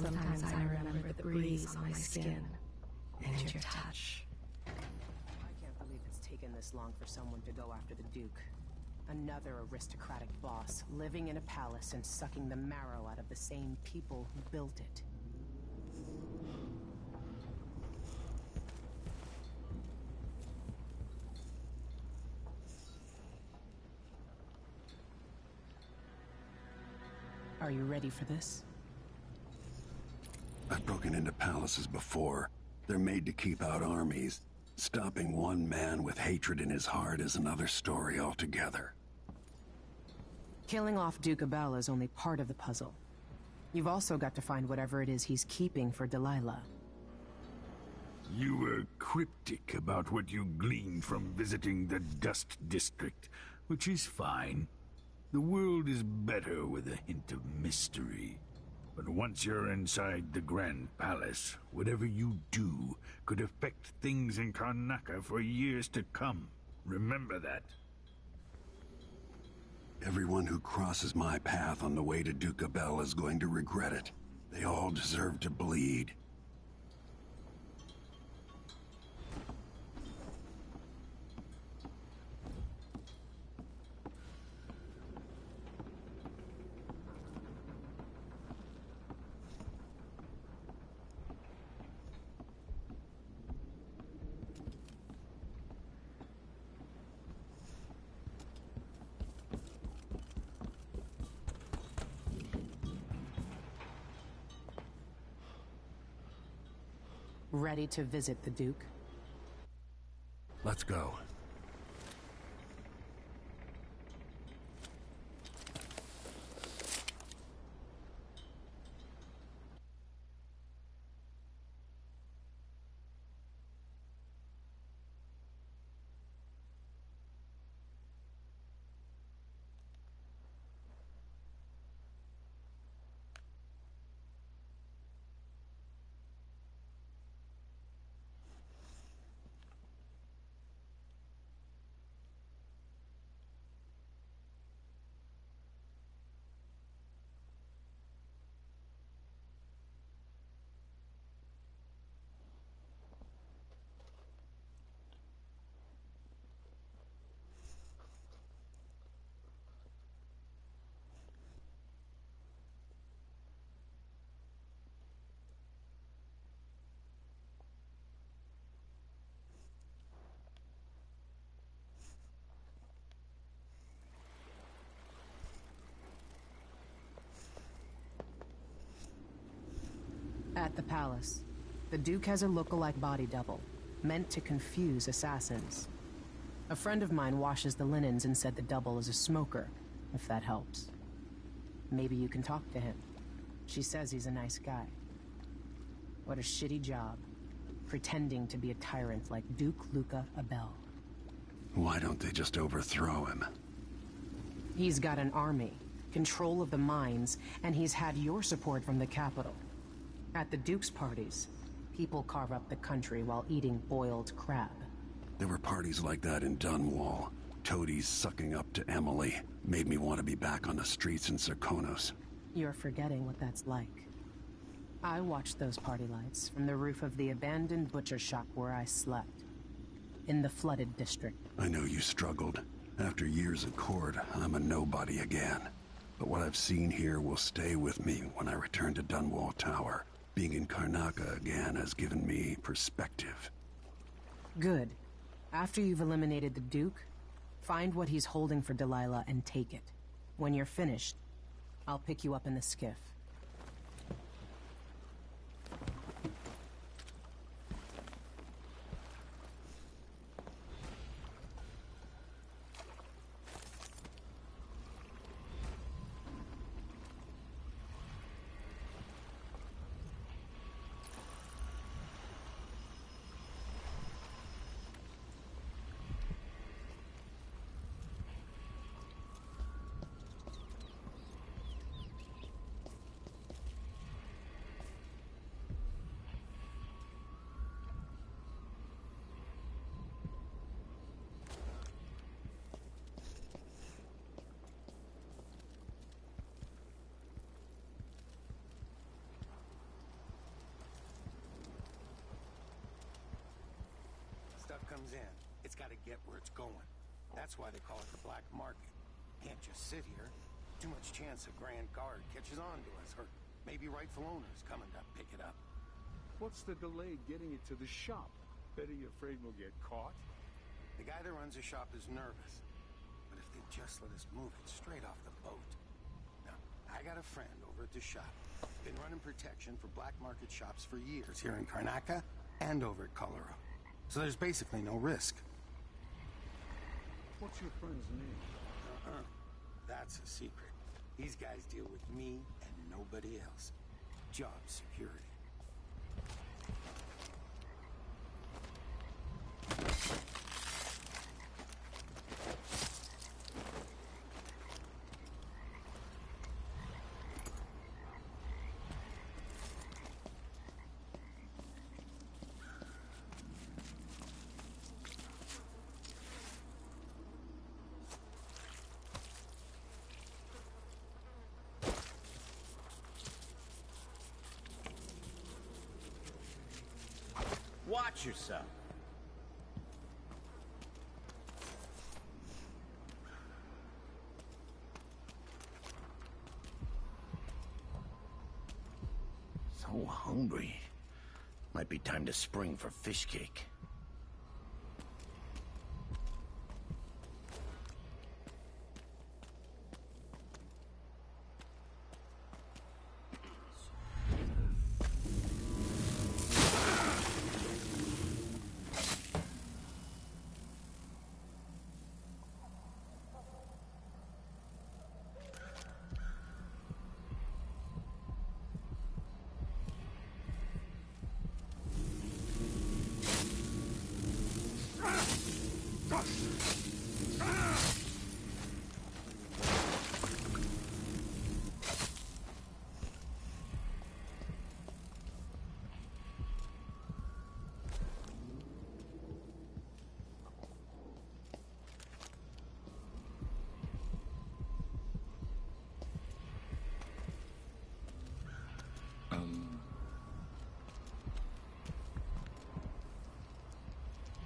Sometimes I remember the breeze on my skin and your touch. I can't believe it's taken this long for someone to go after the Duke. Another aristocratic boss, living in a palace and sucking the marrow out of the same people who built it. Are you ready for this? I've broken into palaces before. They're made to keep out armies. Stopping one man with hatred in his heart is another story altogether. Killing off Duke Abel is only part of the puzzle. You've also got to find whatever it is he's keeping for Delilah. You were cryptic about what you gleaned from visiting the Dust District, which is fine. The world is better with a hint of mystery. But once you're inside the Grand Palace, whatever you do could affect things in Karnaca for years to come. Remember that. Everyone who crosses my path on the way to Duke Abel is going to regret it. They all deserve to bleed. Ready to visit the Duke? Let's go. At the palace, the Duke has a look-alike body double, meant to confuse assassins. A friend of mine washes the linens and said the double is a smoker, if that helps. Maybe you can talk to him. She says he's a nice guy. What a shitty job, pretending to be a tyrant like Duke Luca Abel. Why don't they just overthrow him? He's got an army, control of the mines, and he's had your support from the capital. At the Duke's parties, people carve up the country while eating boiled crab. There were parties like that in Dunwall. Toadies sucking up to Emily made me want to be back on the streets in Serkonos. You're forgetting what that's like. I watched those party lights from the roof of the abandoned butcher shop where I slept. In the flooded district. I know you struggled. After years at court, I'm a nobody again. But what I've seen here will stay with me when I return to Dunwall Tower. Being in Karnaca again has given me perspective. Good. After you've eliminated the Duke, find what he's holding for Delilah and take it. When you're finished, I'll pick you up in the skiff. comes in, it's got to get where it's going. That's why they call it the black market. Can't just sit here. Too much chance a Grand Guard catches on to us, or maybe rightful owners coming to pick it up. What's the delay getting it to the shop? Better you afraid we'll get caught? The guy that runs the shop is nervous. But if they just let us move it straight off the boat. Now, I got a friend over at the shop. Been running protection for black market shops for years here in Karnaca and over at Colorado. So there's basically no risk. What's your friend's name? That's a secret. These guys deal with me and nobody else. Job security. Watch yourself. So hungry. Might be time to spring for fish cake.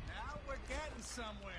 Now we're getting somewhere.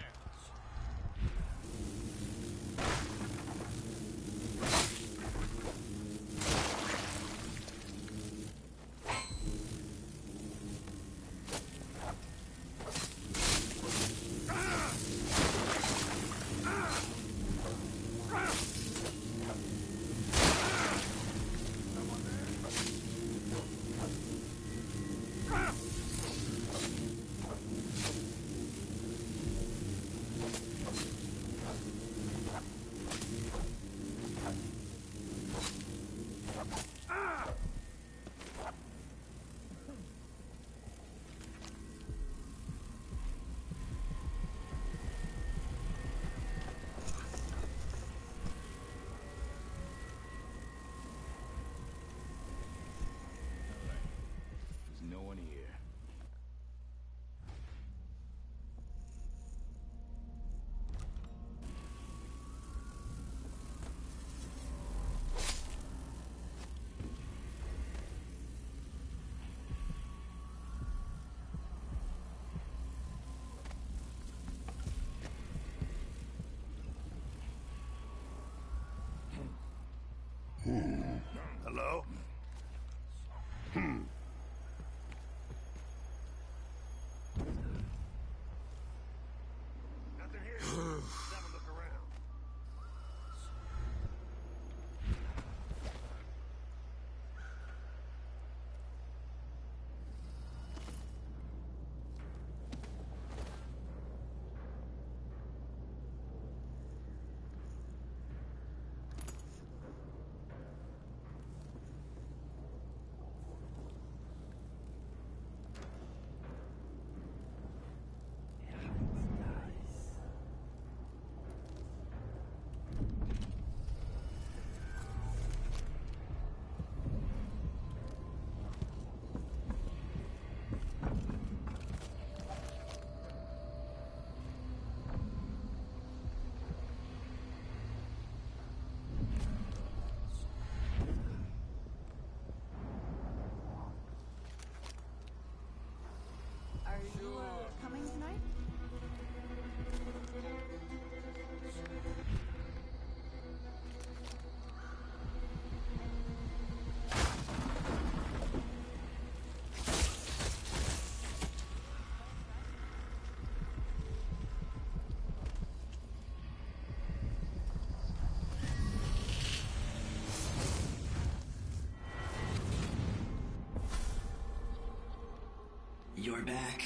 are back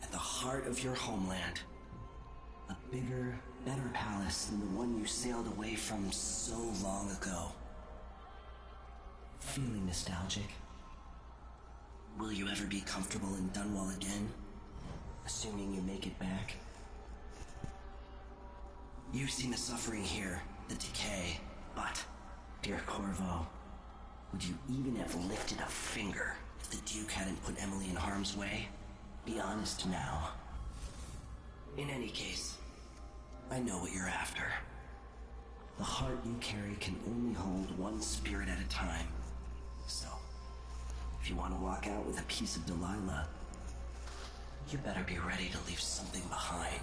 at the heart of your homeland. A bigger, better palace than the one you sailed away from so long ago. Feeling nostalgic? Will you ever be comfortable in Dunwall again? Assuming you make it back? You've seen the suffering here, the decay, but, dear Corvo, would you even have lifted a finger if the Duke hadn't put Emily in harm's way? Be honest now. In any case, I know what you're after. The heart you carry can only hold one spirit at a time. So, if you want to walk out with a piece of Delilah, you better be ready to leave something behind.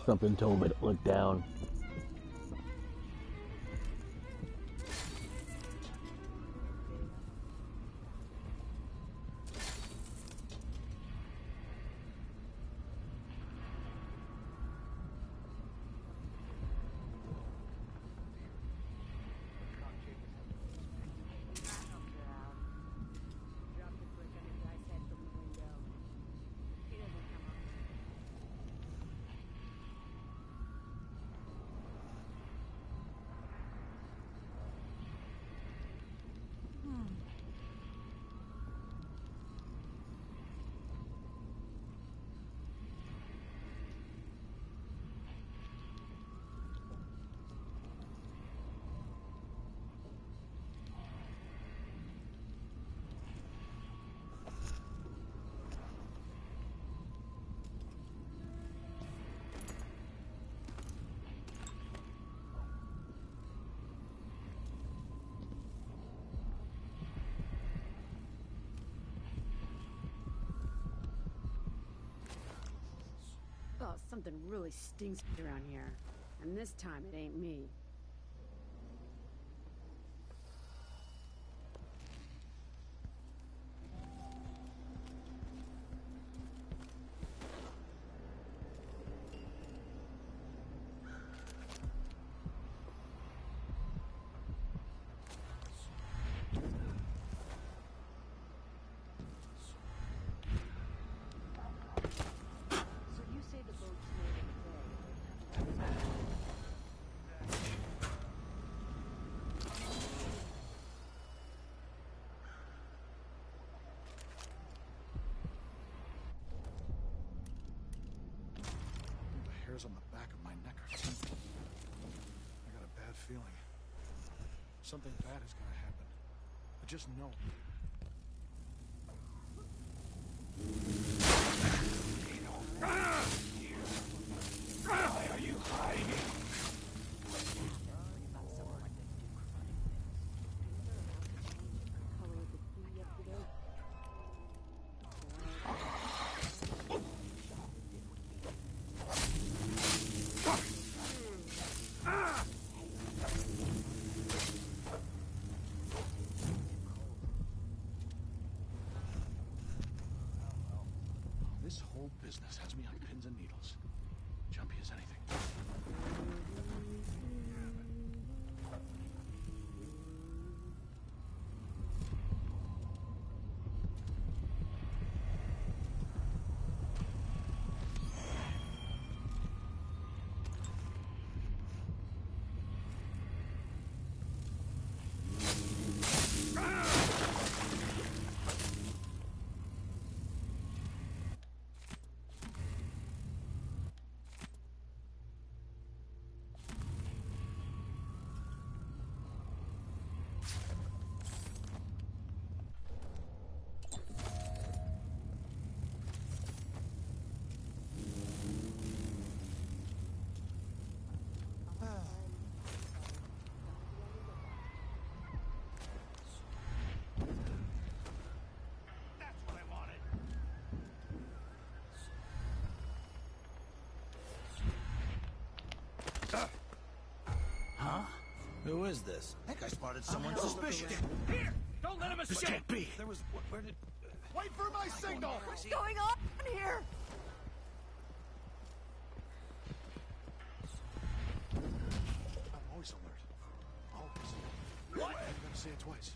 Something told me to look down. Oh, something really stinks around here. And this time it ain't me. hairs on the back of my neck are tingling. I got a bad feeling. Something bad is gonna happen. I just know. Why are you hiding? This whole business has me on pins and needles. Jumpy as anything. Huh? Who is this? I think I spotted someone suspicious. Here! Don't let him escape! This can't be! There was... Where did... Wait for my signal! What's going on here? I'm always alert. Always. What? I'm gonna say it twice.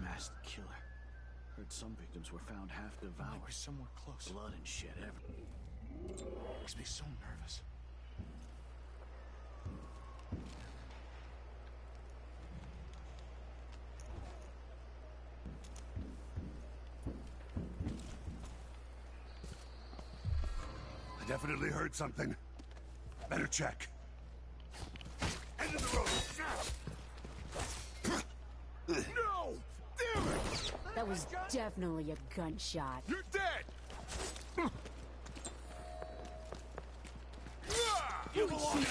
Masked killer. Heard some victims were found half devoured. Might be somewhere close. Blood and shit everywhere. Makes me so nervous. I definitely heard something. Better check. End of the road! No! Damn it! That was definitely a gunshot. You're dead! You belong in a...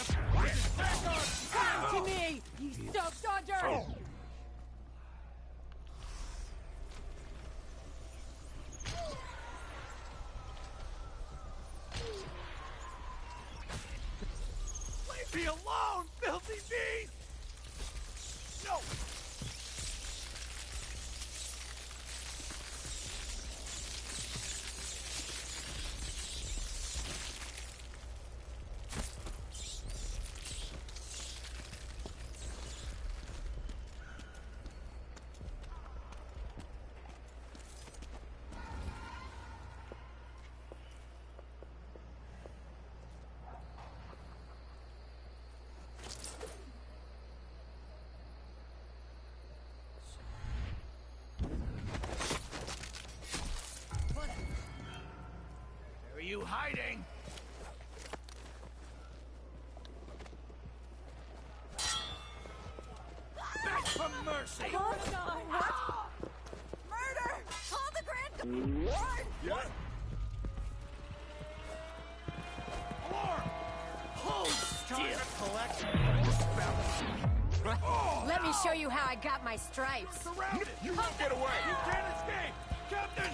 Get back on! Come to me, you Stufff dodger! me alone, filthy beast! No! Where are you hiding? Beg for mercy! What? Murder! Call the Grand... What? What? Alarm! Hold still! Let me show you how I got my stripes. Surrounded! You won't get away! You can't escape! Captain!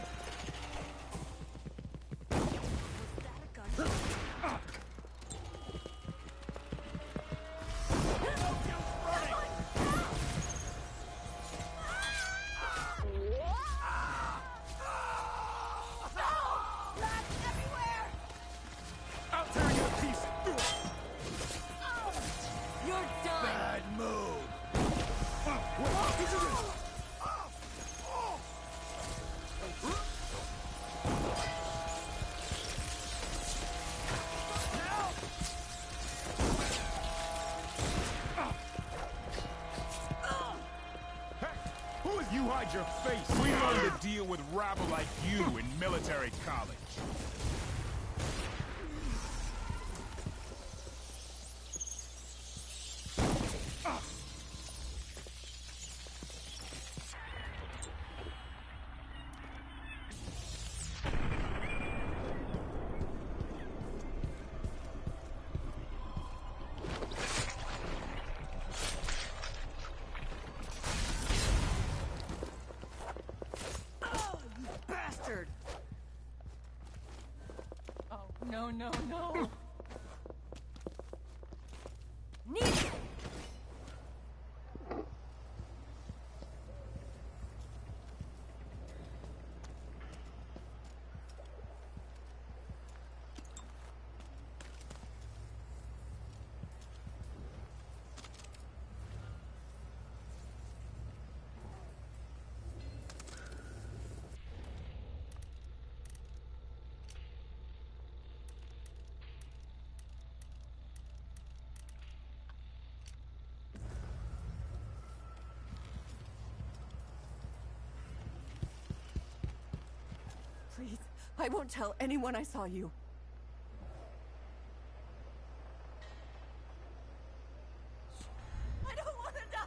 I'll tear you to pieces! You're done! Bad move! Who is you hide your face? We learned to deal with rabble like you in military college. Bastard! Oh, no, no, no! Need... Please, I won't tell anyone I saw you. I don't want to die!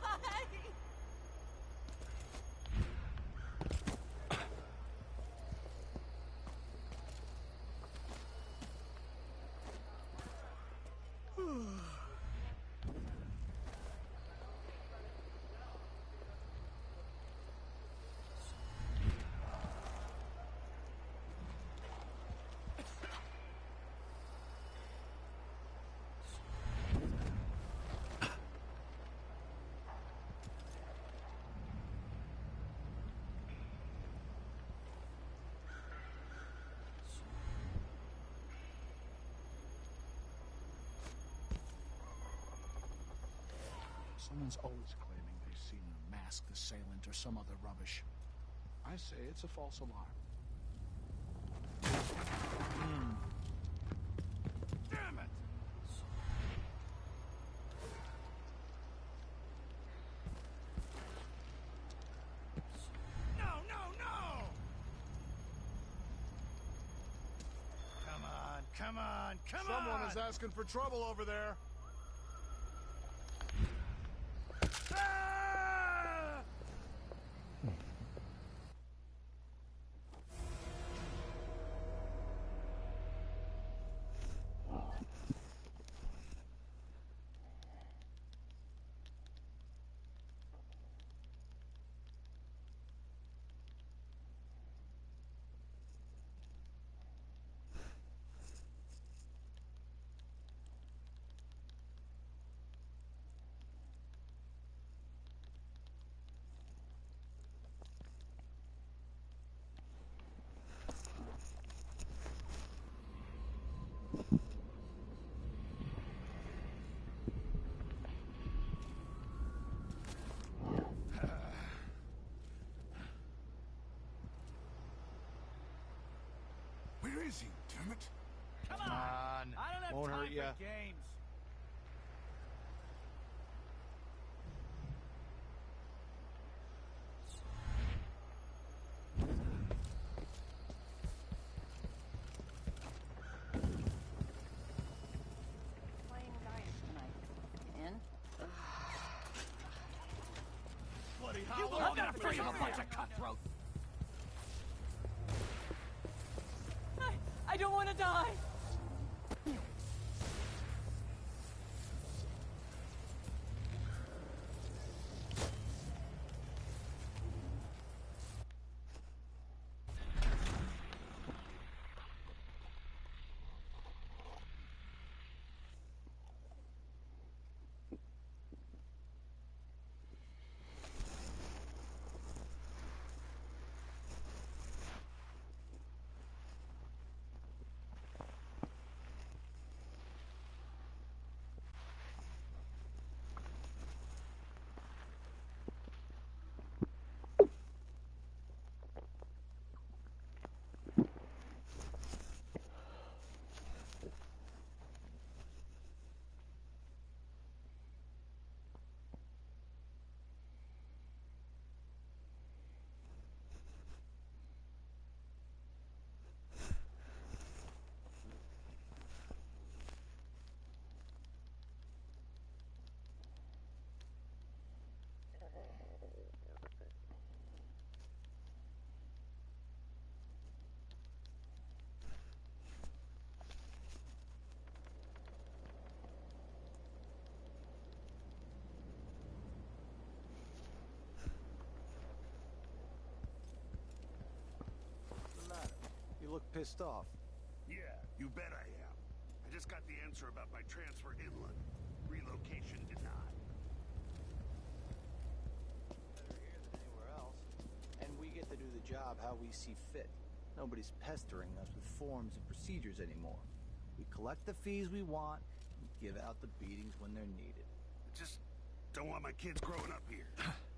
Someone's always claiming they've seen a masked assailant or some other rubbish. I say it's a false alarm. Damn it! No, no, no! Come on, come on, come on! Someone is asking for trouble over there. Ah! is he, damn it? Come on! I don't have Won't time hurt ya. for games. Playing dice tonight. In? Bloody hell! I'm not afraid of a bunch of cutthroats! I don't want to die! You look pissed off. Yeah, you bet I am. I just got the answer about my transfer inland. Relocation denied. Better here than anywhere else. And we get to do the job how we see fit. Nobody's pestering us with forms and procedures anymore. We collect the fees we want and give out the beatings when they're needed. I just don't want my kids growing up here.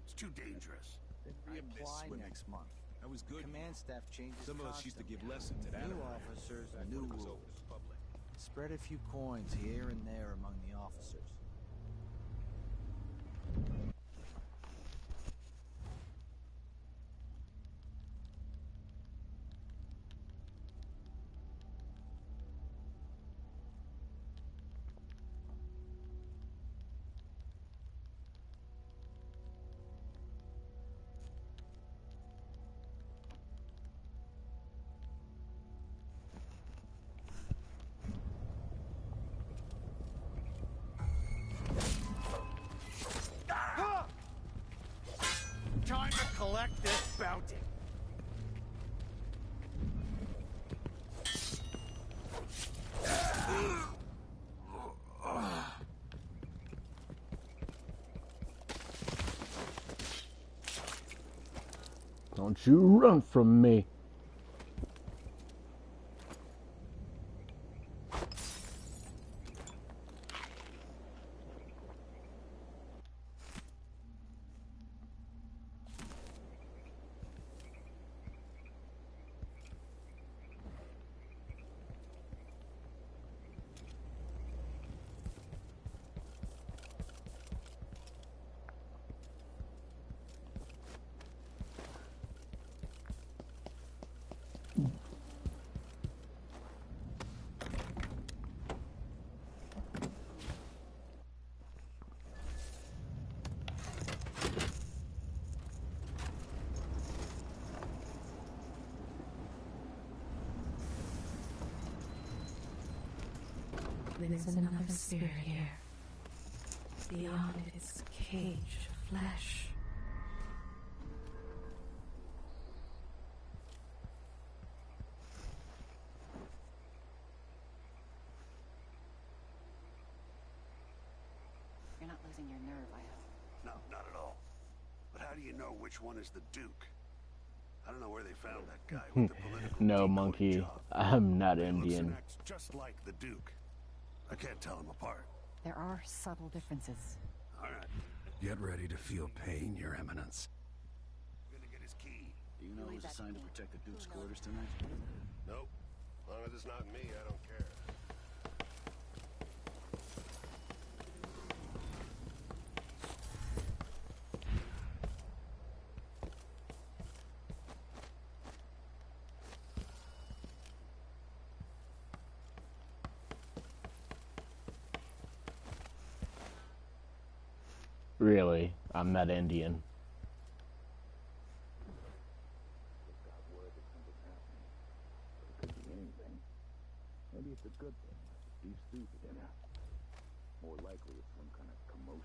It's too dangerous. Then reapply next month. That was good. Command staff changes. Some of us used to give lessons at New Admiral. officers, Back new when it was rules. open to the public. Spread a few coins here and there among the officers. Time to collect this bounty. Don't you run from me. There's another spirit here, beyond its cage of flesh. You're not losing your nerve, I hope. No, not at all. But how do you know which one is the Duke? I don't know where they found that guy with the political No, decoy monkey. job. I'm not He looks and Indian. acts just like the Duke. I can't tell them apart. There are subtle differences. All right. Get ready to feel pain, Your Eminence. Do you know who's assigned to protect the Duke's quarters tonight? Nope. Long it's not me, I don't care. Really? I'm that Indian. Maybe it's a good thing, like a beef stew for dinner. More likely it's some kind of commotion.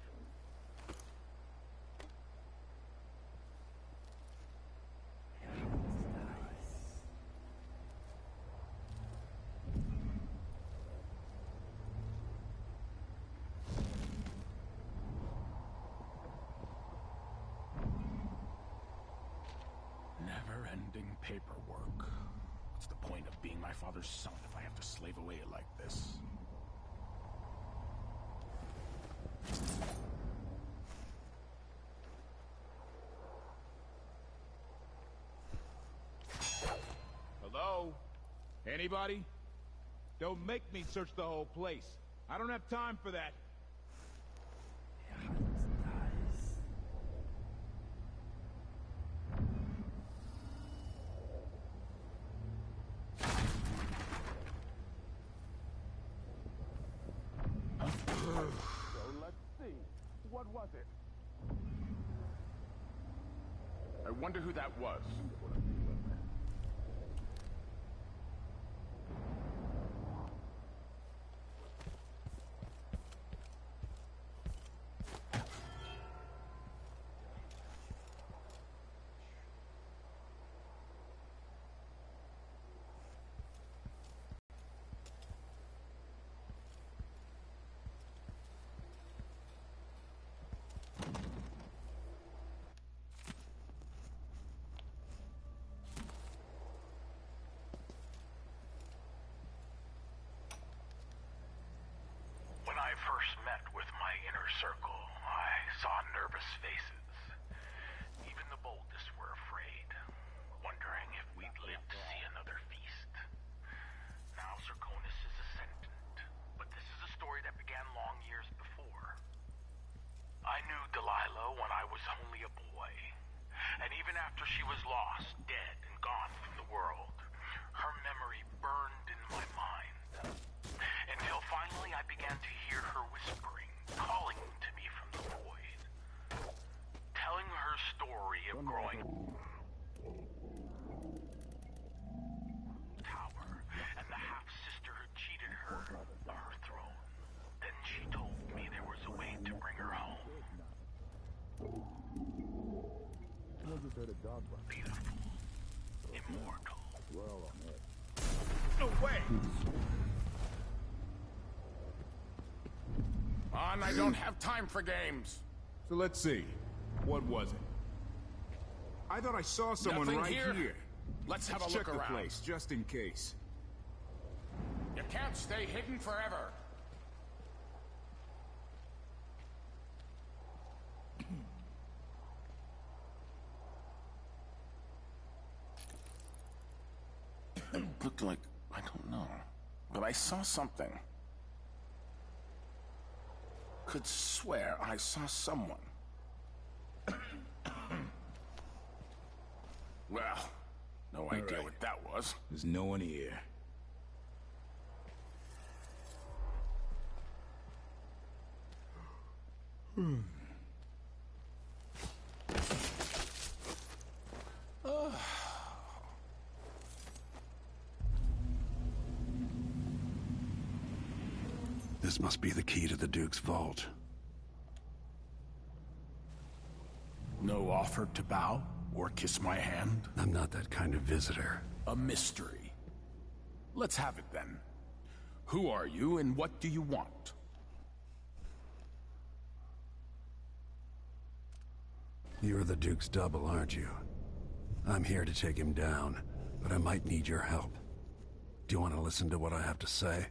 Never-ending paperwork. What's the point of being my father's son if I have to slave away like this? Hello? Anybody? Don't make me search the whole place. I don't have time for that. So let's see. What was it? I wonder who that was. When I first met with my inner circle, I saw nervous faces. Even the boldest were afraid, wondering if we'd live to see another feast. Now Zirconis is ascendant, but this is a story that began long years before. I knew Delilah when I was only a boy, and even after she was lost, dead, and gone from the world, her memory burned in my mind. Until finally I began to hear her whispering, calling to me from the void. Telling her story of growing tower and the half-sister who cheated her of her throne. Then she told me there was a way to bring her home. Beautiful. Immortal. No way! On, I don't have time for games. So let's see. What was it? I thought I saw someone Nothing right here. Let's have a look check the around. place, just in case. You can't stay hidden forever. It looked like, I don't know, but I saw something. Could swear I saw someone. Well, no idea right. what that was. There's no one here. This must be the key to the Duke's vault. No offer to bow or kiss my hand? I'm not that kind of visitor. A mystery. Let's have it then. Who are you and what do you want? You're the Duke's double, aren't you? I'm here to take him down, but I might need your help. Do you want to listen to what I have to say?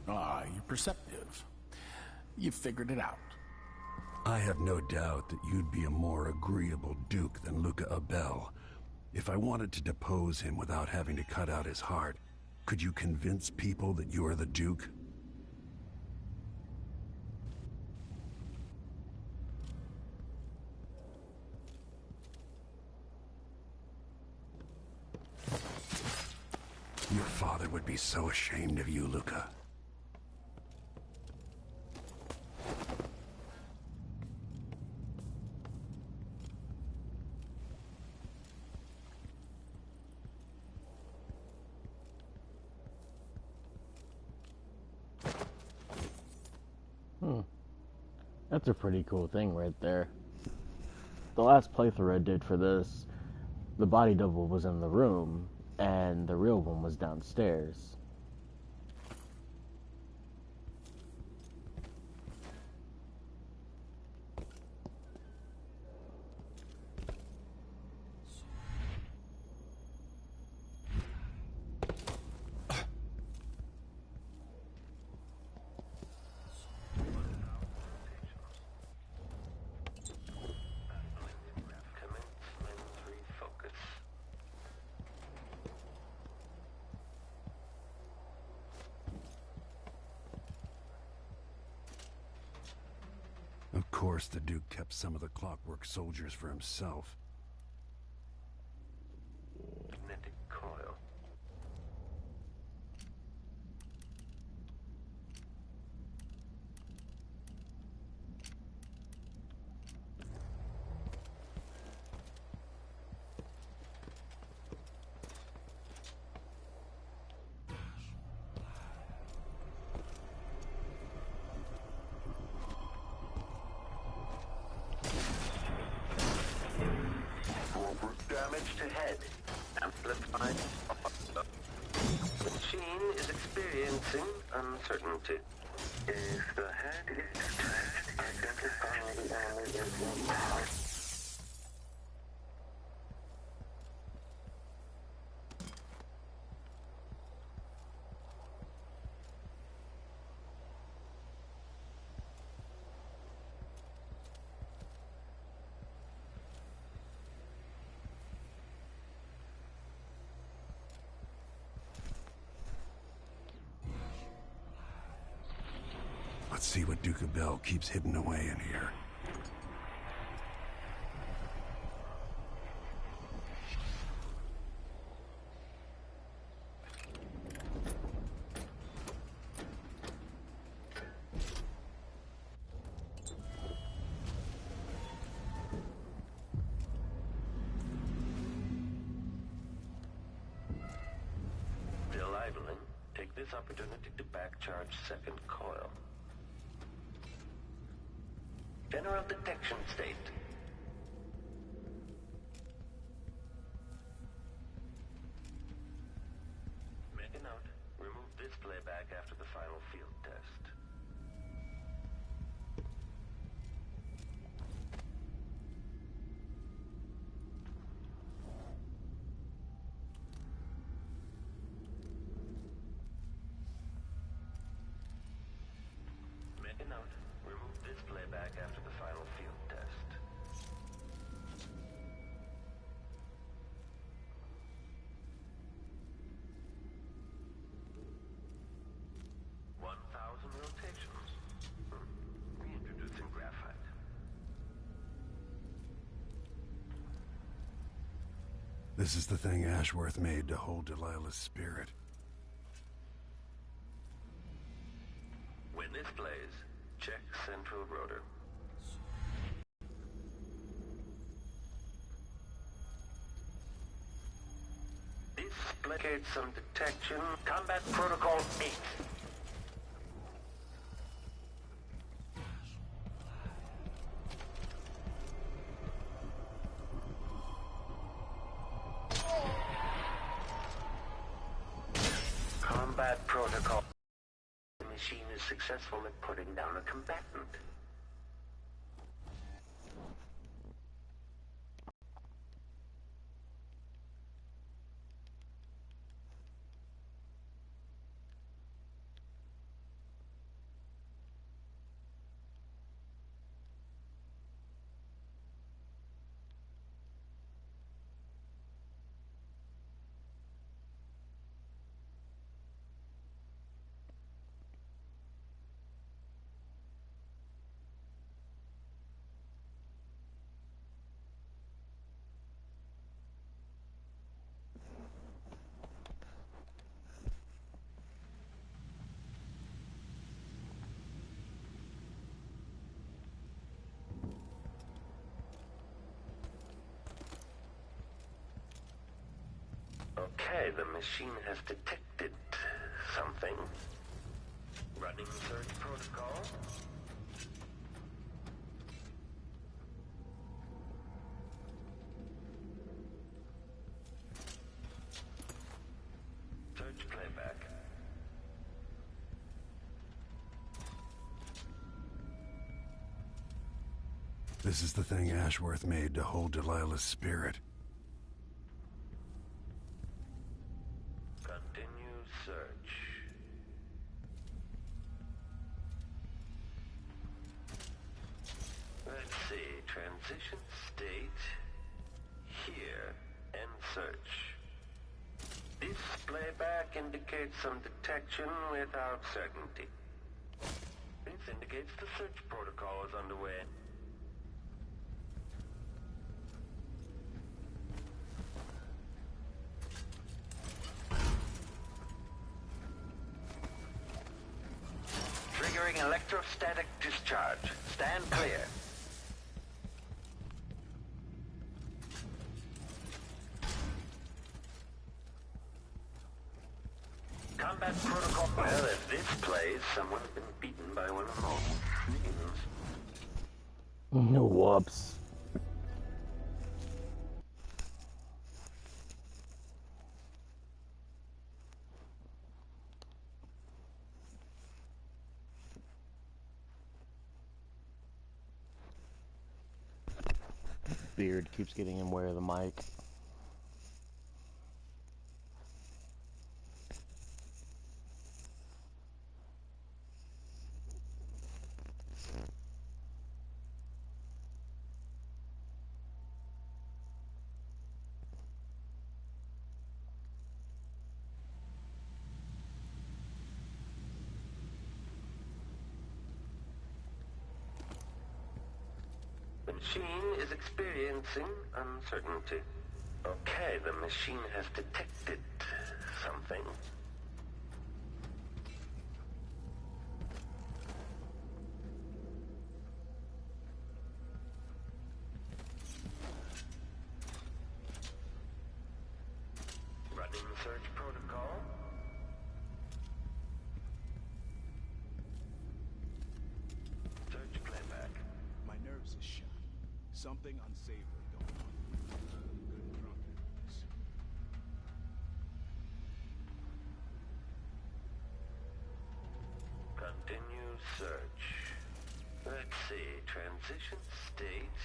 Ah, you're perceptive. You figured it out. I have no doubt that you'd be a more agreeable Duke than Luca Abel. If I wanted to depose him without having to cut out his heart, Could you convince people that you are the Duke? Your father would be so ashamed of you, Luca. That's a pretty cool thing right there. The last playthrough I did for this, the body double was in the room, and the real one was downstairs. Of course, the Duke kept some of the clockwork soldiers for himself. Magnetic coil. Damage to head. Amplified. The machine is experiencing uncertainty. If the head is trashed, identify the enemy in the house. Let's see what Duke of Bell keeps hidden away in here. Still idling. Take this opportunity to back-charge second coil. General detection state. Make a note. Remove this playback after the final field test. Make a note. Remove this playback after the final field test. Rotations. Reintroducing graphite. This is the thing Ashworth made to hold Delilah's spirit. When this plays, check central rotor. This placates some detection. Combat Protocol 8. Combat Protocol. The machine is successful at putting down a combatant. Okay, the machine has detected something. Running search protocol. Search playback. This is the thing Ashworth made to hold Delilah's spirit. Continue search. Let's see. Transition state. Here. End search. This playback indicates some detection without certainty. This indicates the search protocol is underway. Triggering electrostatic discharge. Stand clear. Combat protocol. Well, if this plays, someone's been beaten by one of those machines. Whoops. Beard keeps getting in way of the mic. The machine is experiencing uncertainty. Okay, the machine has detected something. Running search protocol. Search playback. My nerves are shot. Something unsavory going on. Good problems. Continue search. Let's see. Transition state.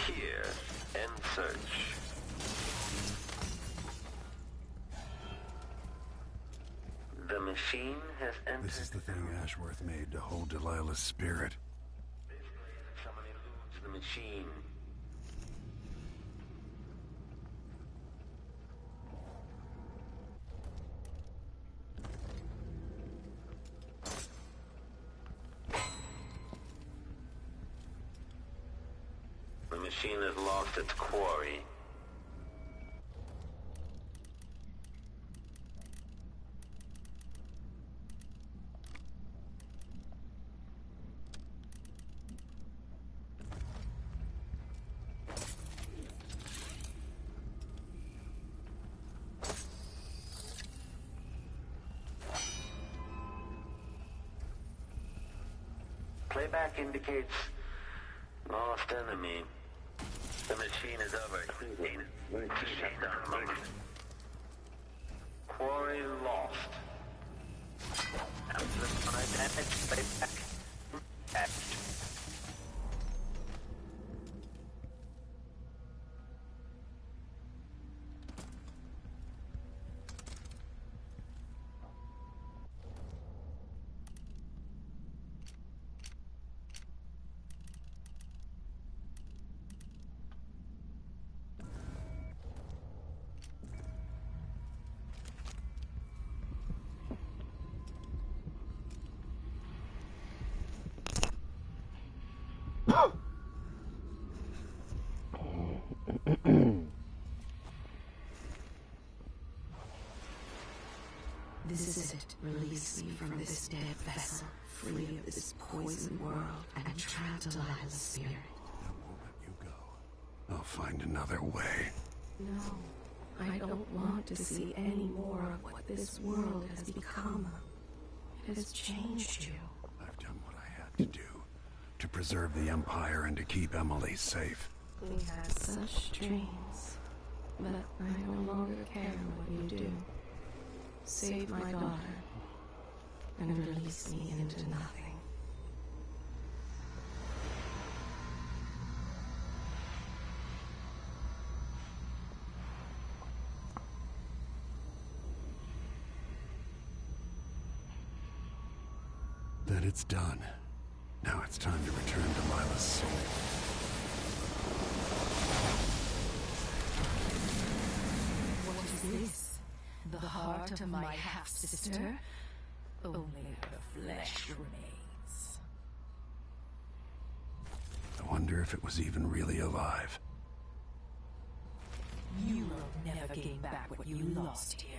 Here. End search. The machine has entered. This is the thing Ashworth made to hold Delilah's spirit. Someone eludes the machine. The machine has lost its quarry. Playback indicates lost enemy. The machine is overheating. Shut down mode. Quarry lost. Amplified damage. Playback attached. this dead vessel free of this poisoned world and try to Lila's spirit. I won't let you go. I'll find another way. No, I don't want to see any more of what this world has become. It has changed you. I've done what I had to do to preserve the Empire and to keep Emily safe. We had such dreams, but I no longer care what you do. Save my daughter and release me into nothing. Then it's done. Now it's time to return to Lila's soul. What is this? The heart of my half-sister? Only her flesh remains. I wonder if it was even really alive. You will never gain back what you lost here.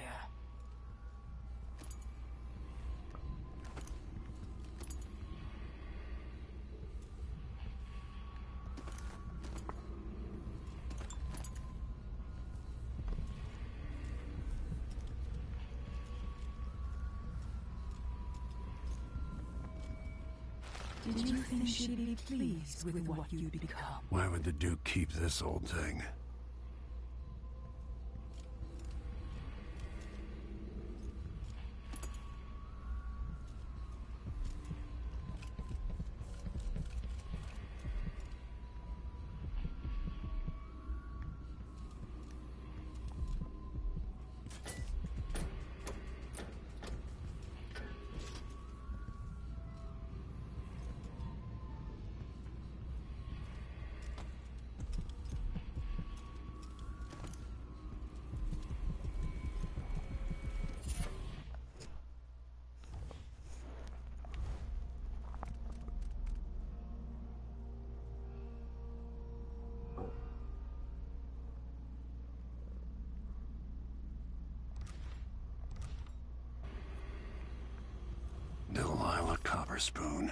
Did you think she'd be pleased with what you'd become? Why would the Duke keep this old thing? Delilah Copperspoon.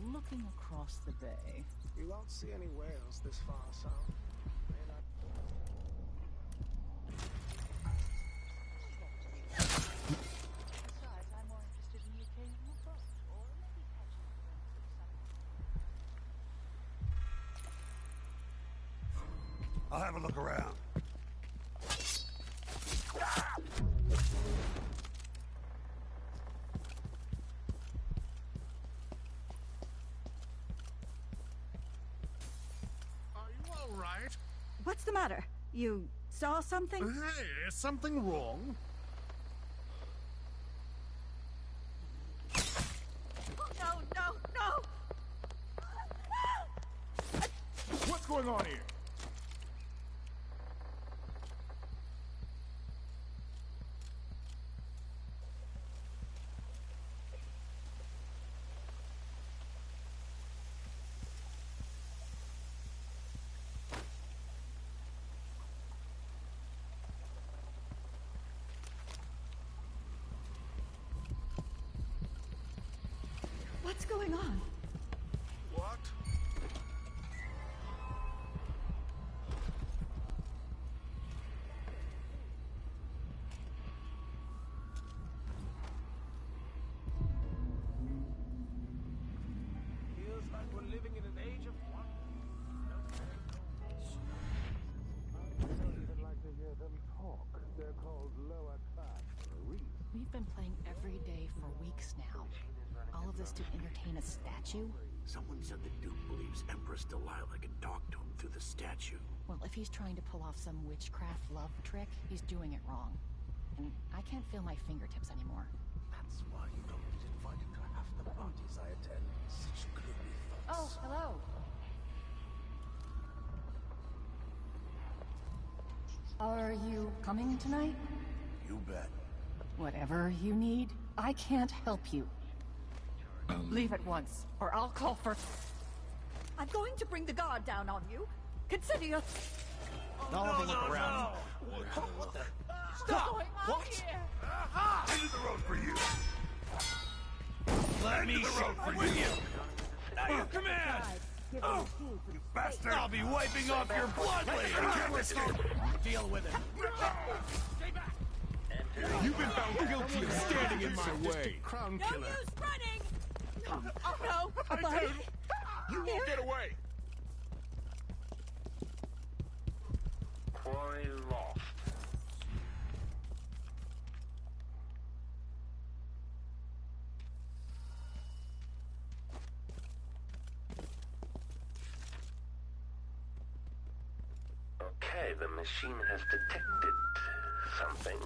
Looking across the bay. You won't see any whales this far south. Besides, I'm more interested in the occasional boat, or maybe catching a glimpse of something. I'll have a look around. What's the matter? You saw something? Hey, is something wrong? Oh, no, no, no! What's going on here? What's going on? What? Feels like we're living in an age of wonder. I don't even like to hear them talk. They're called lower class for a reason. We've been playing every day for weeks now. All of this to entertain a statue? Someone said the Duke believes Empress Delilah can talk to him through the statue. Well, if he's trying to pull off some witchcraft love trick, he's doing it wrong. And I can't feel my fingertips anymore. That's why you don't get invited to half the parties I attend. Such gloomy thoughts. Oh, hello. Are you coming tonight? You bet. Whatever you need, I can't help you. Leave at once, or I'll call for... I'm going to bring the guard down on you. Consider your... I'll have a look around. What the... Stop! What? Into the road for you. Let me show for you. Come in! Oh, you bastard! I'll be wiping off your blood later. Deal with it. You've been found guilty of standing in my way. Crown No killer. use running! Oh, no! I did. You won't get away. Quarry lost. Okay, the machine has detected something.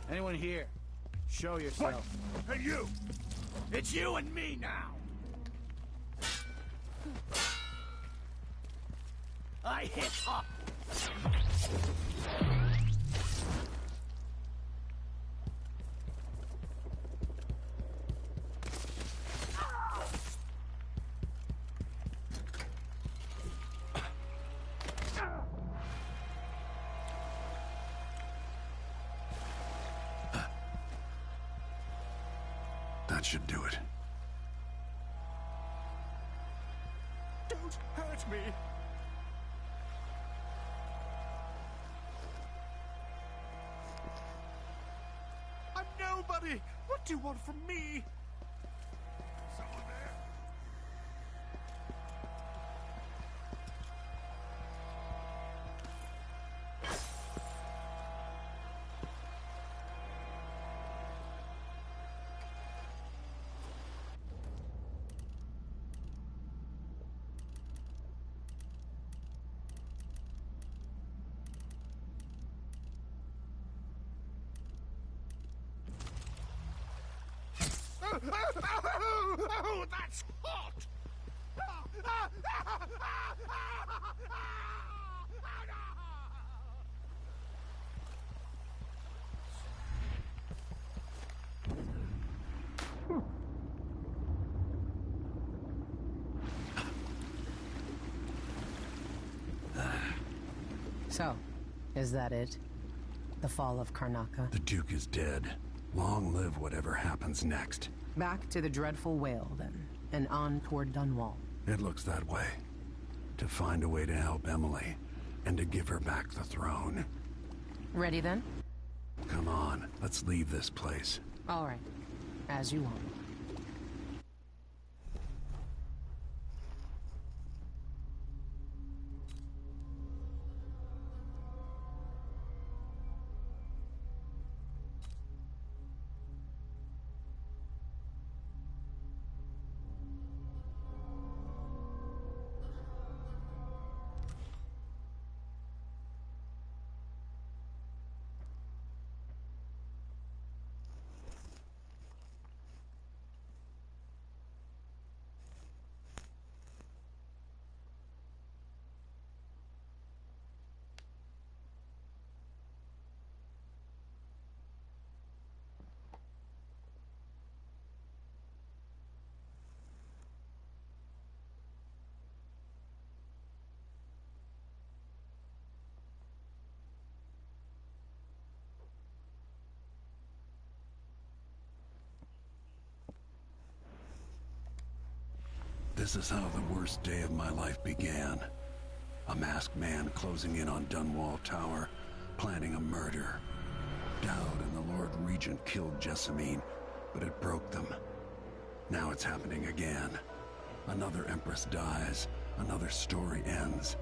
Anyone here? Show yourself. What? Hey, you! It's you and me now! I hit up! That should do it. Don't hurt me. I'm nobody. What do you want from me? Someone there? Oh, that's hot! So, is that it? The fall of Karnaca? The Duke is dead. Long live whatever happens next. Back to the dreadful whale, then, and on toward Dunwall. It looks that way. To find a way to help Emily, and to give her back the throne. Ready, then? Come on, let's leave this place. All right. As you want. This is how the worst day of my life began. A masked man closing in on Dunwall Tower, planning a murder. Dowd and the Lord Regent killed Jessamine, but it broke them. Now it's happening again. Another Empress dies, another story ends.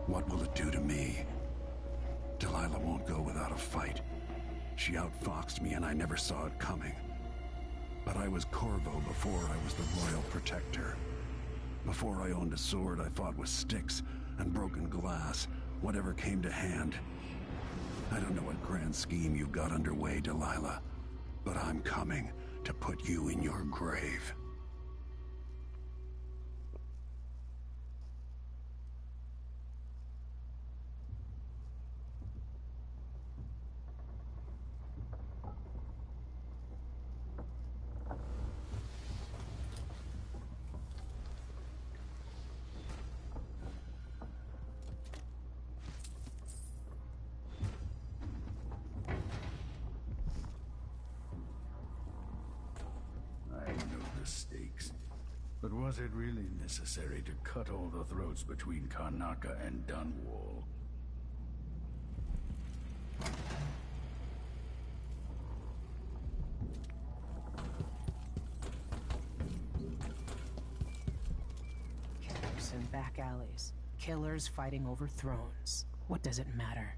What will it do to me? Delilah won't go without a fight. She outfoxed me and I never saw it coming. But I was Corvo before I was the Royal Protector. Before I owned a sword, I fought with sticks and broken glass, whatever came to hand. I don't know what grand scheme you've got underway, Delilah, but I'm coming to put you in your grave. But was it really necessary to cut all the throats between Karnaca and Dunwall? Killers in back alleys. Killers fighting over thrones. What does it matter?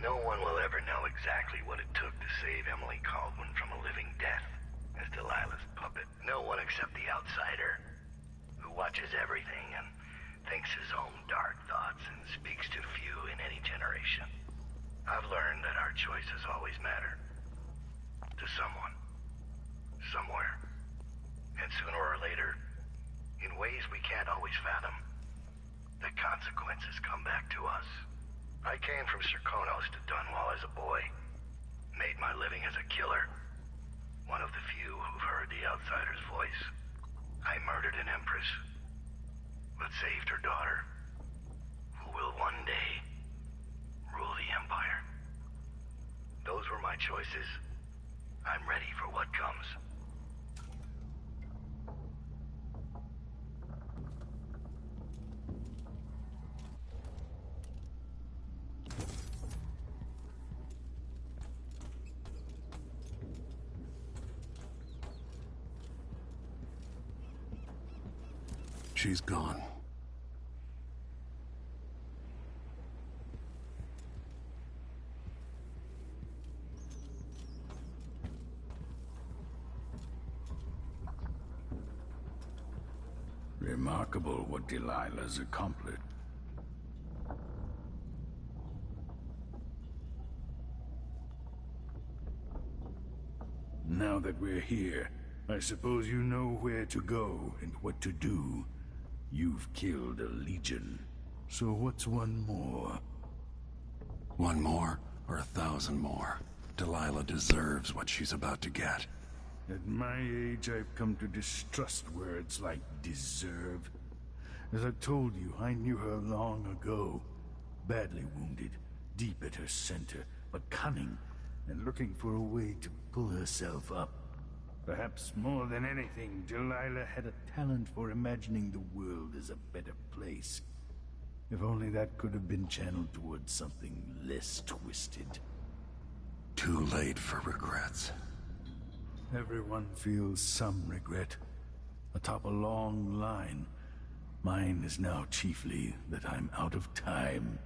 No one will ever know exactly what it took to save Emily Caldwin from a living death as Delilah's puppet. No one except the outsider, who watches everything and thinks his own dark thoughts and speaks to few in any generation. I've learned that our choices always matter. To someone. Somewhere. And sooner or later, in ways we can't always fathom, the consequences come back to us. I came from Serkonos to Dunwall as a boy. Made my living as a killer. One of the few who've heard the outsider's voice. I murdered an empress, but saved her daughter, who will one day rule the Empire. Those were my choices. I'm ready for what comes. She's gone. Remarkable what Delilah's accomplished. Now that we're here, I suppose you know where to go and what to do. You've killed a legion. So what's one more? One more, or 1,000 more? Delilah deserves what she's about to get. At my age, I've come to distrust words like deserve. As I told you, I knew her long ago. Badly wounded, deep at her center, but cunning, and looking for a way to pull herself up. Perhaps more than anything, Delilah had a talent for imagining the world as a better place. If only that could have been channeled towards something less twisted. Too late for regrets. Everyone feels some regret, atop a long line. Mine is now chiefly that I'm out of time.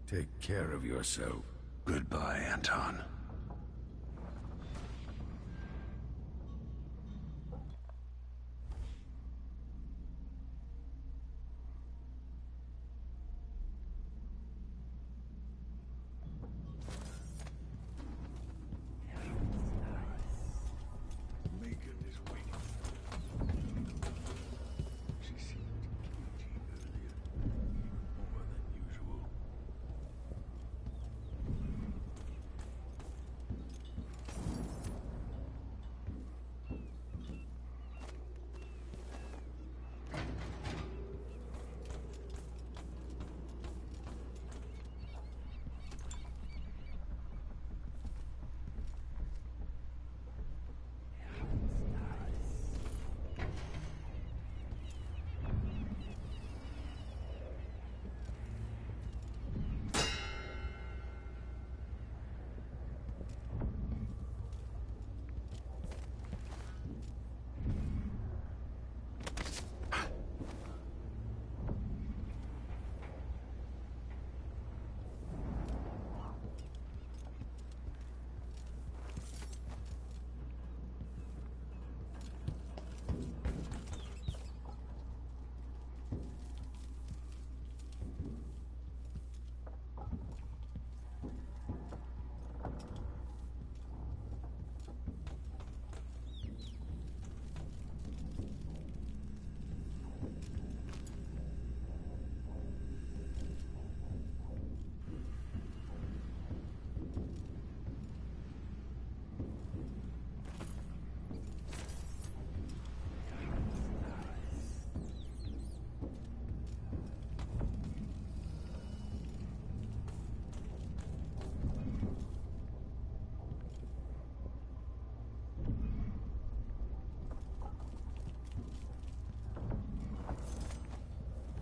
Take care of yourself. Goodbye, Anton.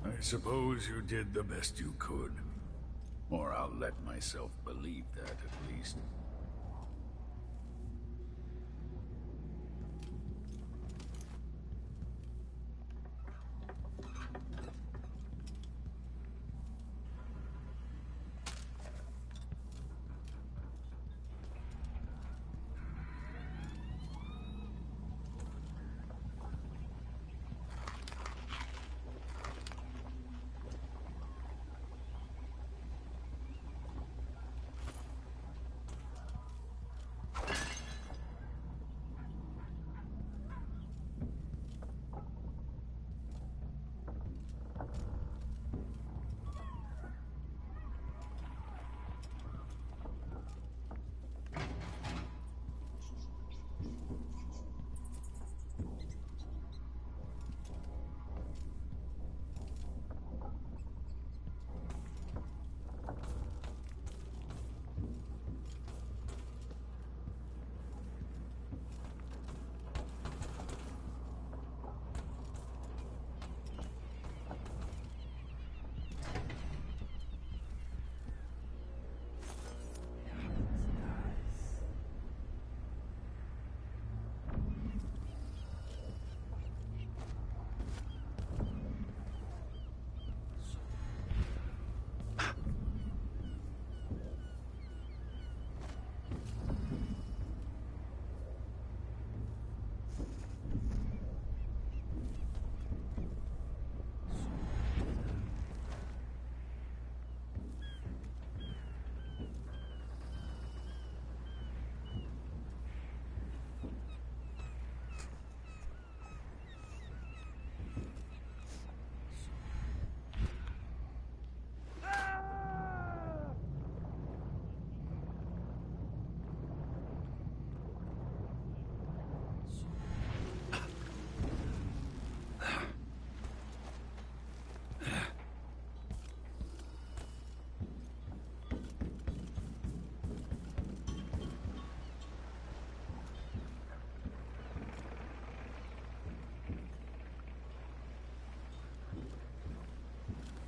I suppose you did the best you could. Or I'll let myself believe that, at least.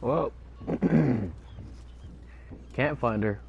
Well, can't find her.